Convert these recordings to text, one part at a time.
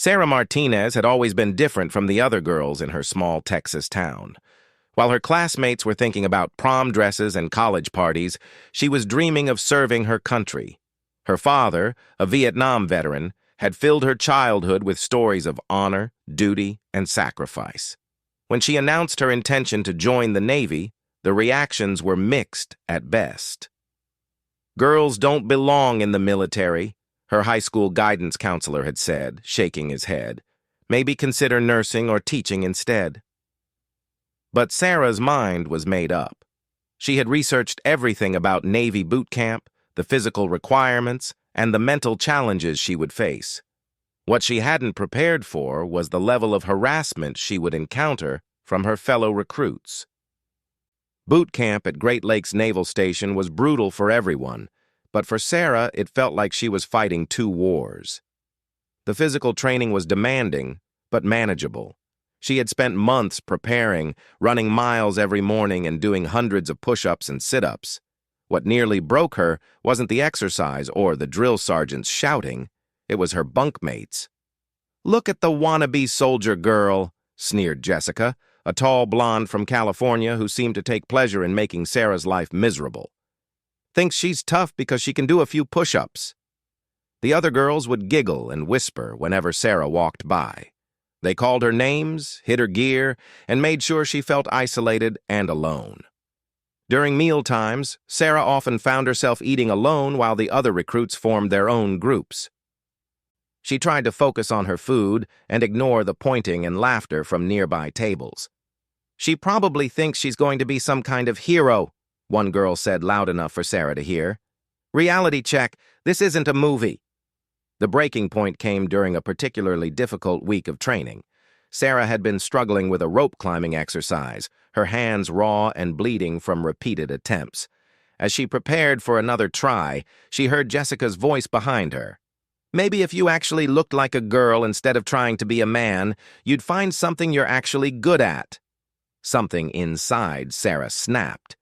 Sarah Martinez had always been different from the other girls in her small Texas town. While her classmates were thinking about prom dresses and college parties, she was dreaming of serving her country. Her father, a Vietnam veteran, had filled her childhood with stories of honor, duty, and sacrifice. When she announced her intention to join the Navy, the reactions were mixed at best. "Girls don't belong in the military," her high school guidance counselor had said, shaking his head. "Maybe consider nursing or teaching instead." But Sarah's mind was made up. She had researched everything about Navy boot camp, the physical requirements, and the mental challenges she would face. What she hadn't prepared for was the level of harassment she would encounter from her fellow recruits. Boot camp at Great Lakes Naval Station was brutal for everyone, but for Sarah it felt like she was fighting two wars. The physical training was demanding, but manageable. She had spent months preparing, running miles every morning and doing hundreds of push-ups and sit-ups. What nearly broke her wasn't the exercise or the drill sergeants shouting, it was her bunkmates. "Look at the wannabe soldier girl," sneered Jessica, a tall blonde from California who seemed to take pleasure in making Sarah's life miserable. "Thinks she's tough because she can do a few push-ups." The other girls would giggle and whisper whenever Sarah walked by. They called her names, hid her gear, and made sure she felt isolated and alone. During meal times, Sarah often found herself eating alone while the other recruits formed their own groups. She tried to focus on her food and ignore the pointing and laughter from nearby tables. "She probably thinks she's going to be some kind of hero," one girl said loud enough for Sarah to hear. "Reality check, this isn't a movie." The breaking point came during a particularly difficult week of training. Sarah had been struggling with a rope climbing exercise, her hands raw and bleeding from repeated attempts. As she prepared for another try, she heard Jessica's voice behind her. "Maybe if you actually looked like a girl instead of trying to be a man, you'd find something you're actually good at." Something inside Sarah snapped.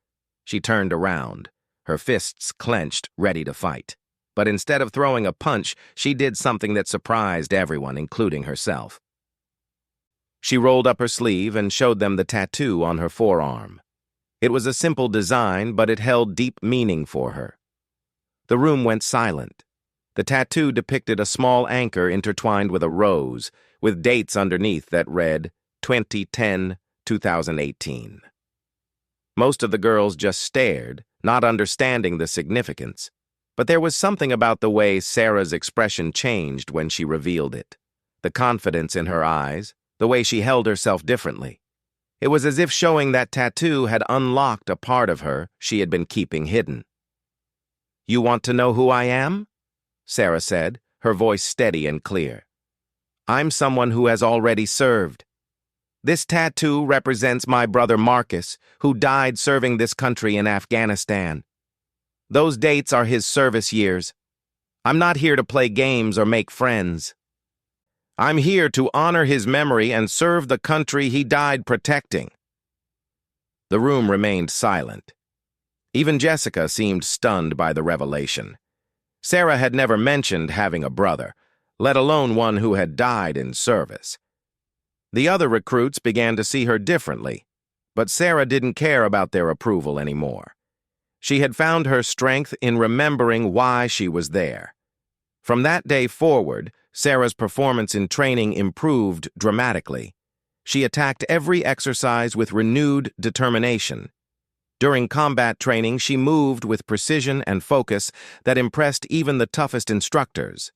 She turned around, her fists clenched, ready to fight. But instead of throwing a punch, she did something that surprised everyone, including herself. She rolled up her sleeve and showed them the tattoo on her forearm. It was a simple design, but it held deep meaning for her. The room went silent. The tattoo depicted a small anchor intertwined with a rose, with dates underneath that read 2010-2018. Most of the girls just stared, not understanding the significance. But there was something about the way Sarah's expression changed when she revealed it. The confidence in her eyes, the way she held herself differently. It was as if showing that tattoo had unlocked a part of her she had been keeping hidden. "You want to know who I am?" Sarah said, her voice steady and clear. "I'm someone who has already served. This tattoo represents my brother Marcus, who died serving this country in Afghanistan. Those dates are his service years. I'm not here to play games or make friends. I'm here to honor his memory and serve the country he died protecting." The room remained silent. Even Jessica seemed stunned by the revelation. Sarah had never mentioned having a brother, let alone one who had died in service. The other recruits began to see her differently, but Sarah didn't care about their approval anymore. She had found her strength in remembering why she was there. From that day forward, Sarah's performance in training improved dramatically. She attacked every exercise with renewed determination. During combat training, she moved with precision and focus that impressed even the toughest instructors.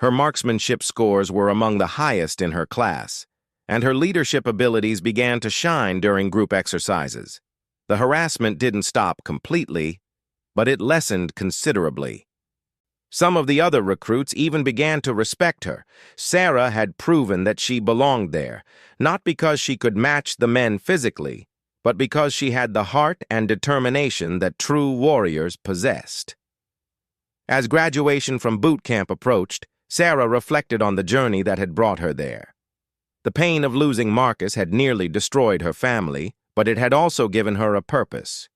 Her marksmanship scores were among the highest in her class, and her leadership abilities began to shine during group exercises. The harassment didn't stop completely, but it lessened considerably. Some of the other recruits even began to respect her. Sarah had proven that she belonged there, not because she could match the men physically, but because she had the heart and determination that true warriors possessed. As graduation from boot camp approached, Sarah reflected on the journey that had brought her there. The pain of losing Marcus had nearly destroyed her family, but it had also given her a purpose.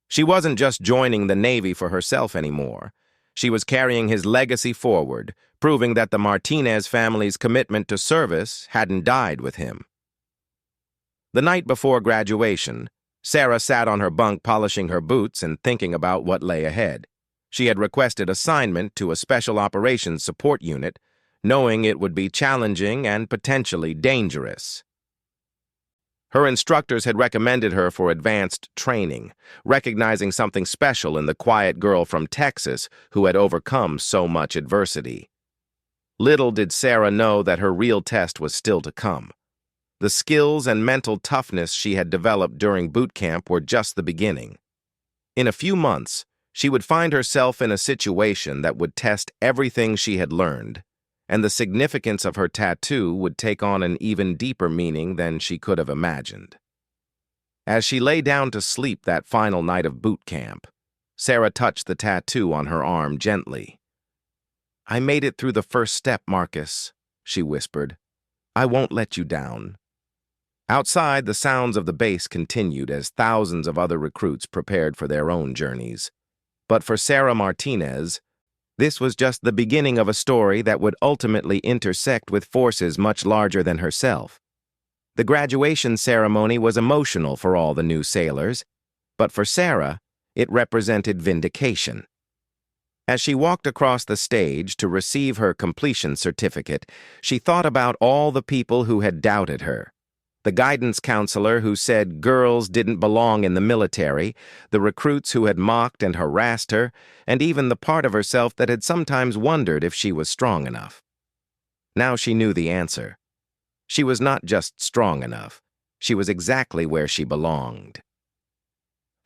She wasn't just joining the Navy for herself anymore. She was carrying his legacy forward, proving that the Martinez family's commitment to service hadn't died with him. The night before graduation, Sarah sat on her bunk polishing her boots and thinking about what lay ahead. She had requested assignment to a special operations support unit, knowing it would be challenging and potentially dangerous. Her instructors had recommended her for advanced training, recognizing something special in the quiet girl from Texas who had overcome so much adversity. Little did Sarah know that her real test was still to come. The skills and mental toughness she had developed during boot camp were just the beginning. In a few months, she would find herself in a situation that would test everything she had learned, and the significance of her tattoo would take on an even deeper meaning than she could have imagined. As she lay down to sleep that final night of boot camp, Sarah touched the tattoo on her arm gently. "I made it through the first step, Marcus," she whispered. "I won't let you down." Outside, the sounds of the base continued as thousands of other recruits prepared for their own journeys. But for Sarah Martinez, this was just the beginning of a story that would ultimately intersect with forces much larger than herself. The graduation ceremony was emotional for all the new sailors, but for Sarah, it represented vindication. As she walked across the stage to receive her completion certificate, she thought about all the people who had doubted her. The guidance counselor who said girls didn't belong in the military, the recruits who had mocked and harassed her, and even the part of herself that had sometimes wondered if she was strong enough. Now she knew the answer. She was not just strong enough. She was exactly where she belonged.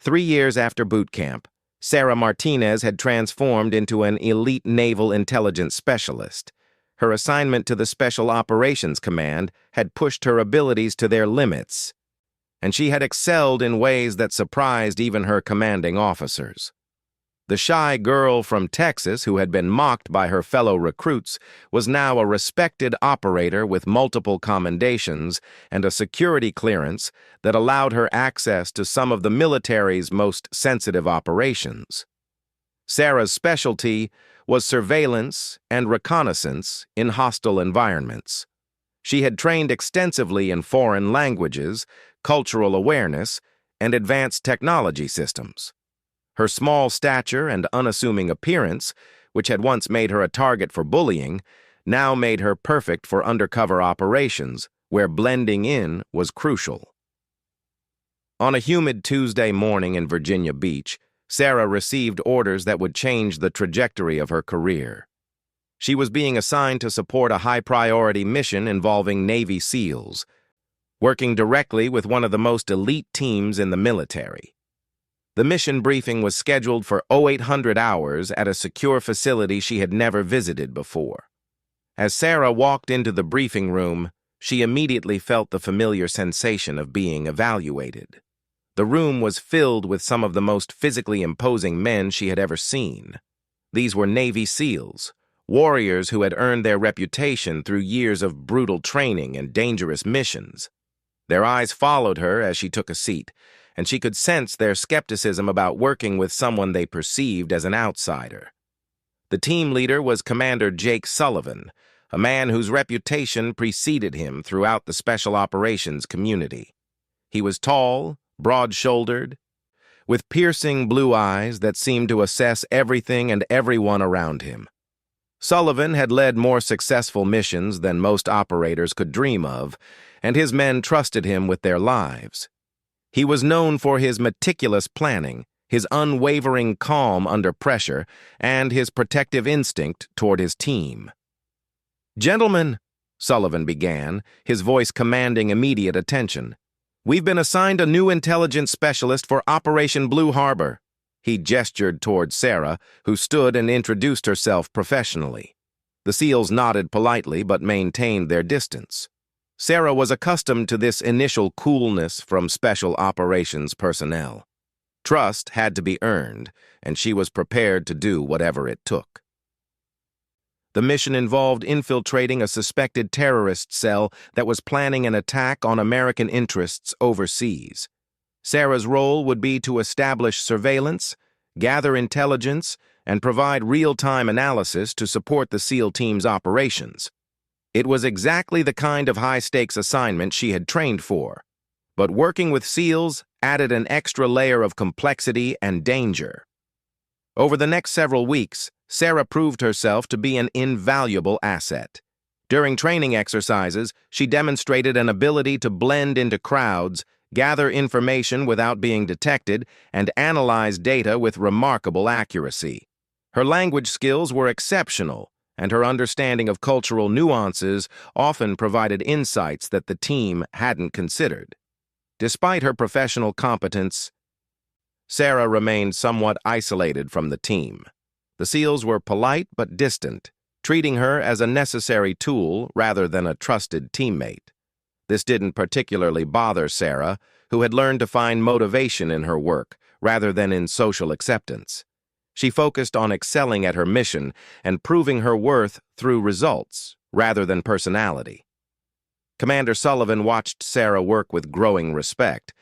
3 years after boot camp, Sarah Martinez had transformed into an elite naval intelligence specialist. Her assignment to the Special Operations Command had pushed her abilities to their limits, and she had excelled in ways that surprised even her commanding officers. The shy girl from Texas who had been mocked by her fellow recruits was now a respected operator with multiple commendations and a security clearance that allowed her access to some of the military's most sensitive operations. Sarah's specialty was surveillance and reconnaissance in hostile environments. She had trained extensively in foreign languages, cultural awareness, and advanced technology systems. Her small stature and unassuming appearance, which had once made her a target for bullying, now made her perfect for undercover operations, where blending in was crucial. On a humid Tuesday morning in Virginia Beach, Sarah received orders that would change the trajectory of her career. She was being assigned to support a high-priority mission involving Navy SEALs, working directly with one of the most elite teams in the military. The mission briefing was scheduled for 0800 hours at a secure facility she had never visited before. As Sarah walked into the briefing room, she immediately felt the familiar sensation of being evaluated. The room was filled with some of the most physically imposing men she had ever seen. These were Navy SEALs, warriors who had earned their reputation through years of brutal training and dangerous missions. Their eyes followed her as she took a seat, and she could sense their skepticism about working with someone they perceived as an outsider. The team leader was Commander Jake Sullivan, a man whose reputation preceded him throughout the special operations community. He was tall, broad-shouldered, with piercing blue eyes that seemed to assess everything and everyone around him. Sullivan had led more successful missions than most operators could dream of, and his men trusted him with their lives. He was known for his meticulous planning, his unwavering calm under pressure, and his protective instinct toward his team. "Gentlemen," Sullivan began, his voice commanding immediate attention, "we've been assigned a new intelligence specialist for Operation Blue Harbor." He gestured toward Sarah, who stood and introduced herself professionally. The SEALs nodded politely but maintained their distance. Sarah was accustomed to this initial coolness from special operations personnel. Trust had to be earned, and she was prepared to do whatever it took. The mission involved infiltrating a suspected terrorist cell that was planning an attack on American interests overseas. Sarah's role would be to establish surveillance, gather intelligence, and provide real-time analysis to support the SEAL team's operations. It was exactly the kind of high-stakes assignment she had trained for, but working with SEALs added an extra layer of complexity and danger. Over the next several weeks, Sarah proved herself to be an invaluable asset. During training exercises, she demonstrated an ability to blend into crowds, gather information without being detected, and analyze data with remarkable accuracy. Her language skills were exceptional, and her understanding of cultural nuances often provided insights that the team hadn't considered. Despite her professional competence, Sarah remained somewhat isolated from the team. The SEALs were polite but distant, treating her as a necessary tool rather than a trusted teammate. This didn't particularly bother Sarah, who had learned to find motivation in her work rather than in social acceptance. She focused on excelling at her mission and proving her worth through results rather than personality. Commander Sullivan watched Sarah work with growing respect,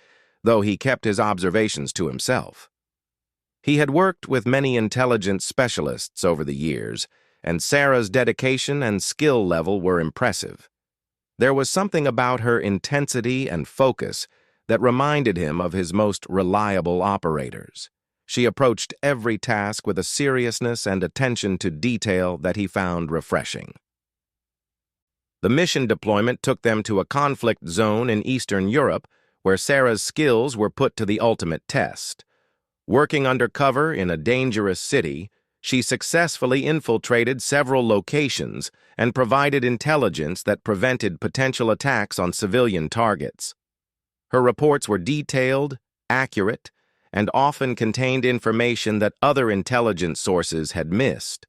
though he kept his observations to himself. He had worked with many intelligence specialists over the years, and Sarah's dedication and skill level were impressive. There was something about her intensity and focus that reminded him of his most reliable operators. She approached every task with a seriousness and attention to detail that he found refreshing. The mission deployment took them to a conflict zone in Eastern Europe where Sarah's skills were put to the ultimate test. Working undercover in a dangerous city, she successfully infiltrated several locations and provided intelligence that prevented potential attacks on civilian targets. Her reports were detailed, accurate, and often contained information that other intelligence sources had missed.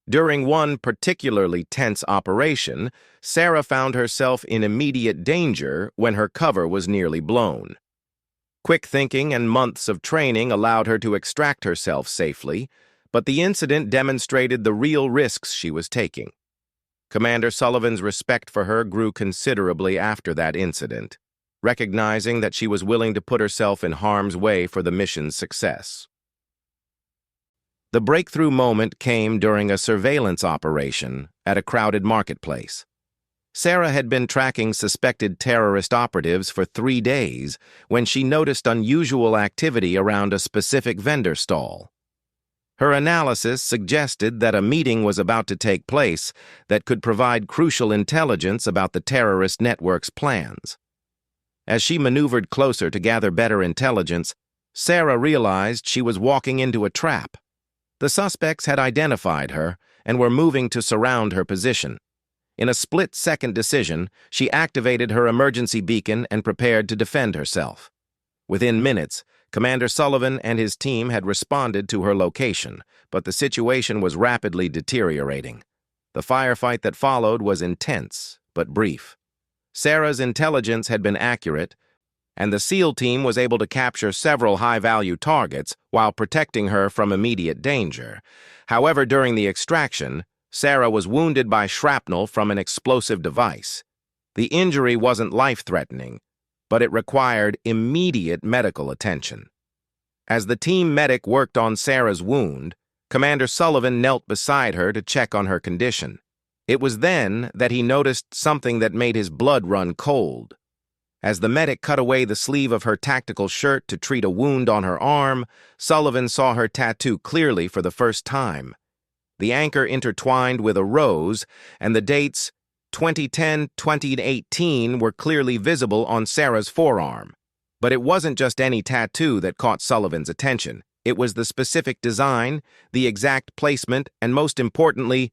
During one particularly tense operation, Sarah found herself in immediate danger when her cover was nearly blown. Quick thinking and months of training allowed her to extract herself safely, but the incident demonstrated the real risks she was taking. Commander Sullivan's respect for her grew considerably after that incident, recognizing that she was willing to put herself in harm's way for the mission's success. The breakthrough moment came during a surveillance operation at a crowded marketplace. Sarah had been tracking suspected terrorist operatives for 3 days when she noticed unusual activity around a specific vendor stall. Her analysis suggested that a meeting was about to take place that could provide crucial intelligence about the terrorist network's plans. As she maneuvered closer to gather better intelligence, Sarah realized she was walking into a trap. The suspects had identified her and were moving to surround her position. In a split-second decision, she activated her emergency beacon and prepared to defend herself. Within minutes, Commander Sullivan and his team had responded to her location, but the situation was rapidly deteriorating. The firefight that followed was intense, but brief. Sarah's intelligence had been accurate, and the SEAL team was able to capture several high-value targets while protecting her from immediate danger. However, during the extraction, Sarah was wounded by shrapnel from an explosive device. The injury wasn't life-threatening, but it required immediate medical attention. As the team medic worked on Sarah's wound, Commander Sullivan knelt beside her to check on her condition. It was then that he noticed something that made his blood run cold. As the medic cut away the sleeve of her tactical shirt to treat a wound on her arm, Sullivan saw her tattoo clearly for the first time. The anchor intertwined with a rose, and the dates 2010-2018 were clearly visible on Sarah's forearm. But it wasn't just any tattoo that caught Sullivan's attention. It was the specific design, the exact placement, and most importantly,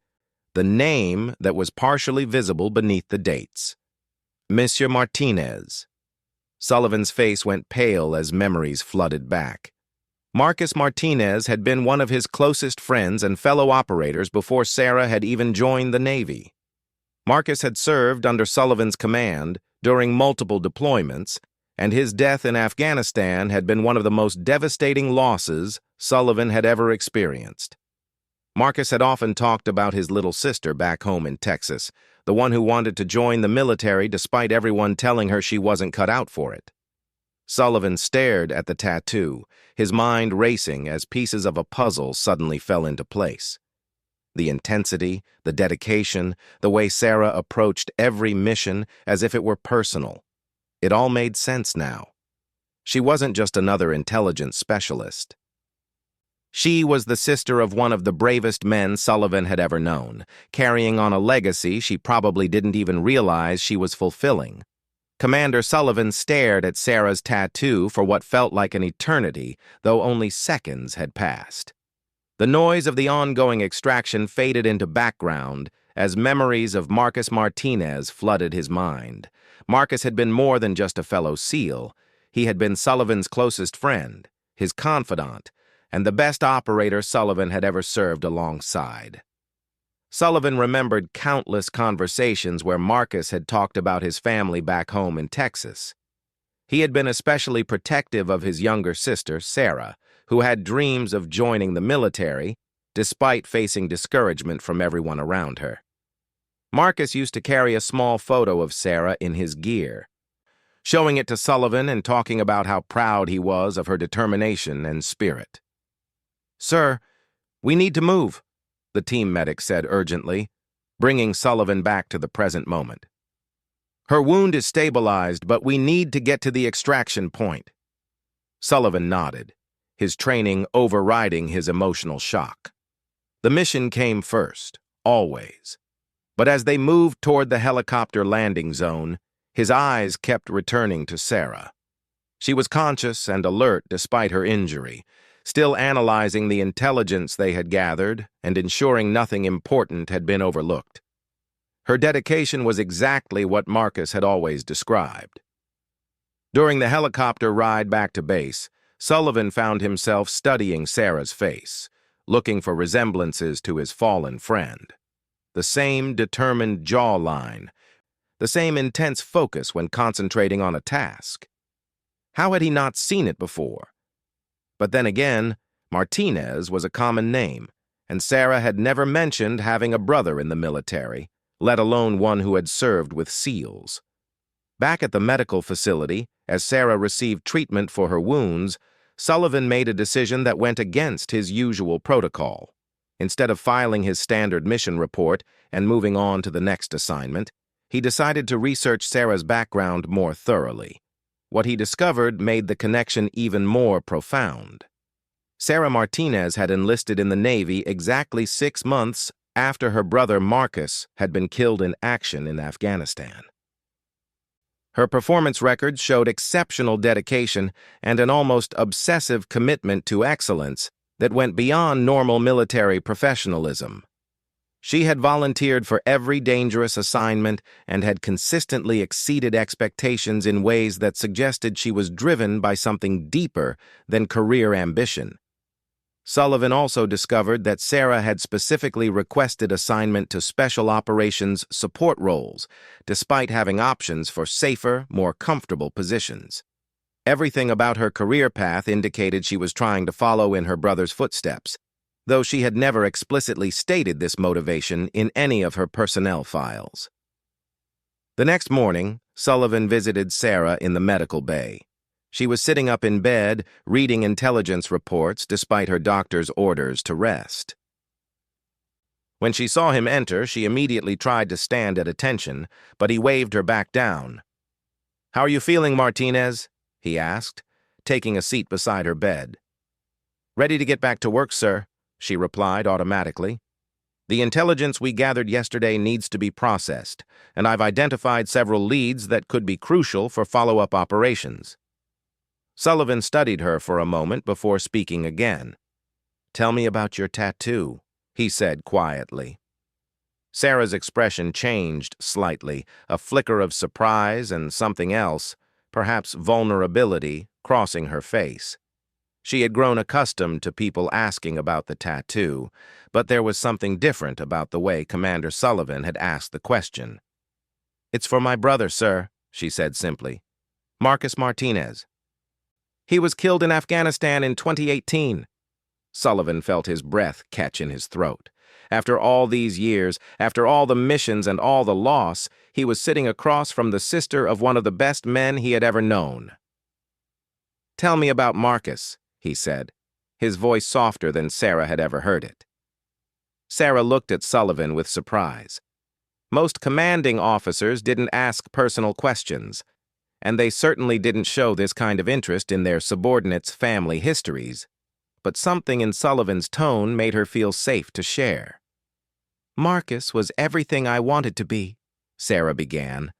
the name that was partially visible beneath the dates. Monsieur Martinez. Sullivan's face went pale as memories flooded back. Marcus Martinez had been one of his closest friends and fellow operators before Sarah had even joined the Navy. Marcus had served under Sullivan's command during multiple deployments, and his death in Afghanistan had been one of the most devastating losses Sullivan had ever experienced. Marcus had often talked about his little sister back home in Texas, the one who wanted to join the military despite everyone telling her she wasn't cut out for it. Sullivan stared at the tattoo, his mind racing as pieces of a puzzle suddenly fell into place. The intensity, the dedication, the way Sarah approached every mission as if it were personal. It all made sense now. She wasn't just another intelligence specialist. She was the sister of one of the bravest men Sullivan had ever known, carrying on a legacy she probably didn't even realize she was fulfilling. Commander Sullivan stared at Sarah's tattoo for what felt like an eternity, though only seconds had passed. The noise of the ongoing extraction faded into background as memories of Marcus Martinez flooded his mind. Marcus had been more than just a fellow SEAL. He had been Sullivan's closest friend, his confidant, and the best operator Sullivan had ever served alongside. Sullivan remembered countless conversations where Marcus had talked about his family back home in Texas. He had been especially protective of his younger sister, Sarah, who had dreams of joining the military, despite facing discouragement from everyone around her. Marcus used to carry a small photo of Sarah in his gear, showing it to Sullivan and talking about how proud he was of her determination and spirit. "Sir, we need to move," the team medic said urgently, bringing Sullivan back to the present moment. "Her wound is stabilized, but we need to get to the extraction point." Sullivan nodded, his training overriding his emotional shock. The mission came first, always. But as they moved toward the helicopter landing zone, his eyes kept returning to Sarah. She was conscious and alert despite her injury, still analyzing the intelligence they had gathered and ensuring nothing important had been overlooked. Her dedication was exactly what Marcus had always described. During the helicopter ride back to base, Sullivan found himself studying Sarah's face, looking for resemblances to his fallen friend. The same determined jawline, the same intense focus when concentrating on a task. How had he not seen it before? But then again, Martinez was a common name, and Sarah had never mentioned having a brother in the military, let alone one who had served with SEALs. Back at the medical facility, as Sarah received treatment for her wounds, Sullivan made a decision that went against his usual protocol. Instead of filing his standard mission report and moving on to the next assignment, he decided to research Sarah's background more thoroughly. What he discovered made the connection even more profound. Sarah Martinez had enlisted in the Navy exactly 6 months after her brother Marcus had been killed in action in Afghanistan. Her performance records showed exceptional dedication and an almost obsessive commitment to excellence that went beyond normal military professionalism. She had volunteered for every dangerous assignment and had consistently exceeded expectations in ways that suggested she was driven by something deeper than career ambition. Sullivan also discovered that Sarah had specifically requested assignment to special operations support roles, despite having options for safer, more comfortable positions. Everything about her career path indicated she was trying to follow in her brother's footsteps, though she had never explicitly stated this motivation in any of her personnel files. The next morning, Sullivan visited Sarah in the medical bay. She was sitting up in bed, reading intelligence reports despite her doctor's orders to rest. When she saw him enter, she immediately tried to stand at attention, but he waved her back down. "How are you feeling, Martinez?" he asked, taking a seat beside her bed. "Ready to get back to work, sir," she replied automatically. "The intelligence we gathered yesterday needs to be processed, and I've identified several leads that could be crucial for follow-up operations." Sullivan studied her for a moment before speaking again. "Tell me about your tattoo," he said quietly. Sarah's expression changed slightly, a flicker of surprise and something else, perhaps vulnerability, crossing her face. She had grown accustomed to people asking about the tattoo, but there was something different about the way Commander Sullivan had asked the question. "It's for my brother, sir," she said simply. "Marcus Martinez. He was killed in Afghanistan in 2018. Sullivan felt his breath catch in his throat. After all these years, after all the missions and all the loss, he was sitting across from the sister of one of the best men he had ever known. "Tell me about Marcus," he said, his voice softer than Sarah had ever heard it. Sarah looked at Sullivan with surprise. Most commanding officers didn't ask personal questions, and they certainly didn't show this kind of interest in their subordinates' family histories. But something in Sullivan's tone made her feel safe to share. "Marcus was everything I wanted to be," Sarah began,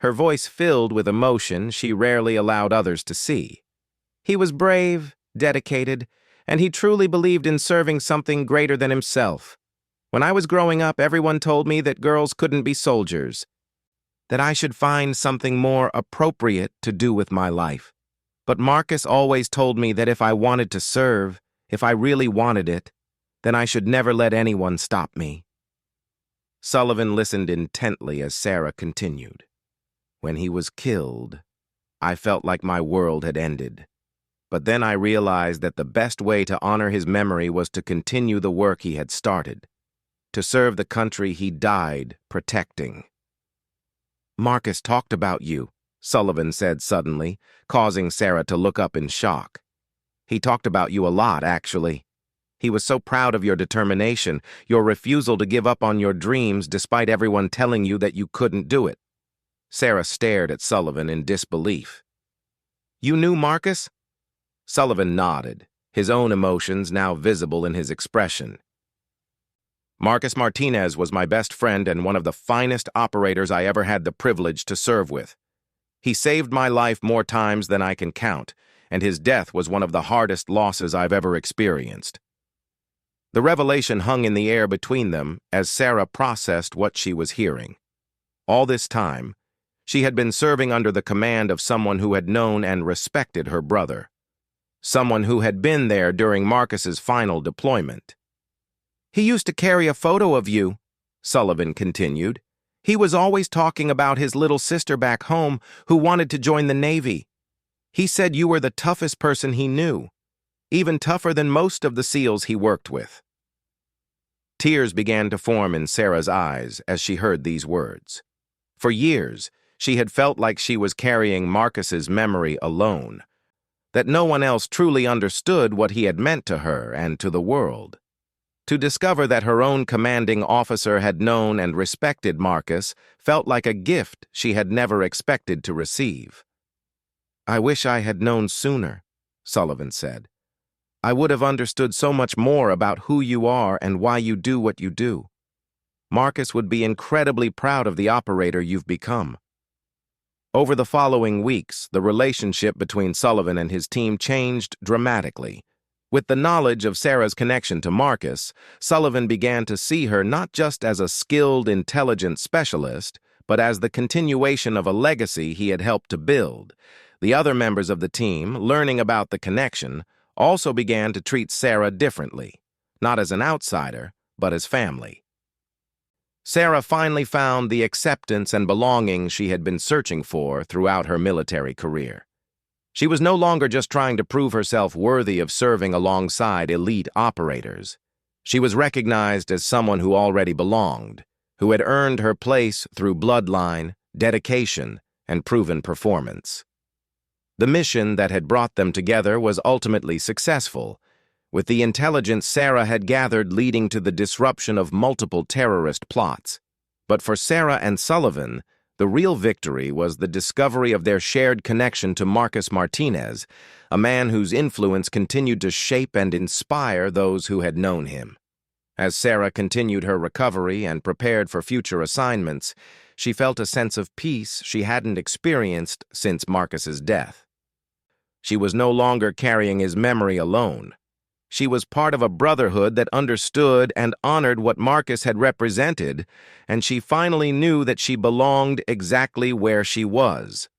her voice filled with emotion she rarely allowed others to see. "He was brave, dedicated, and he truly believed in serving something greater than himself. When I was growing up, everyone told me that girls couldn't be soldiers, that I should find something more appropriate to do with my life. But Marcus always told me that if I wanted to serve, if I really wanted it, then I should never let anyone stop me." Sullivan listened intently as Sarah continued. "When he was killed, I felt like my world had ended. But then I realized that the best way to honor his memory was to continue the work he had started, to serve the country he died protecting." "Marcus talked about you," Sullivan said suddenly, causing Sarah to look up in shock. "He talked about you a lot, actually. He was so proud of your determination, your refusal to give up on your dreams despite everyone telling you that you couldn't do it." Sarah stared at Sullivan in disbelief. "You knew Marcus?" Sullivan nodded, his own emotions now visible in his expression. "Marcus Martinez was my best friend and one of the finest operators I ever had the privilege to serve with. He saved my life more times than I can count, and his death was one of the hardest losses I've ever experienced." The revelation hung in the air between them as Sarah processed what she was hearing. All this time, she had been serving under the command of someone who had known and respected her brother, someone who had been there during Marcus's final deployment. "He used to carry a photo of you," Sullivan continued. "He was always talking about his little sister back home who wanted to join the Navy. He said you were the toughest person he knew, even tougher than most of the SEALs he worked with." Tears began to form in Sarah's eyes as she heard these words. For years, she had felt like she was carrying Marcus's memory alone, that no one else truly understood what he had meant to her and to the world. To discover that her own commanding officer had known and respected Marcus felt like a gift she had never expected to receive. "I wish I had known sooner," Sullivan said. "I would have understood so much more about who you are and why you do what you do. Marcus would be incredibly proud of the operator you've become." Over the following weeks, the relationship between Sullivan and his team changed dramatically. With the knowledge of Sarah's connection to Marcus, Sullivan began to see her not just as a skilled, intelligent specialist, but as the continuation of a legacy he had helped to build. The other members of the team, learning about the connection, also began to treat Sarah differently, not as an outsider, but as family. Sarah finally found the acceptance and belonging she had been searching for throughout her military career. She was no longer just trying to prove herself worthy of serving alongside elite operators. She was recognized as someone who already belonged, who had earned her place through bloodline, dedication, and proven performance. The mission that had brought them together was ultimately successful, with the intelligence Sarah had gathered leading to the disruption of multiple terrorist plots. But for Sarah and Sullivan, the real victory was the discovery of their shared connection to Marcus Martinez, a man whose influence continued to shape and inspire those who had known him. As Sarah continued her recovery and prepared for future assignments, she felt a sense of peace she hadn't experienced since Marcus's death. She was no longer carrying his memory alone. She was part of a brotherhood that understood and honored what Marcus had represented, and she finally knew that she belonged exactly where she was,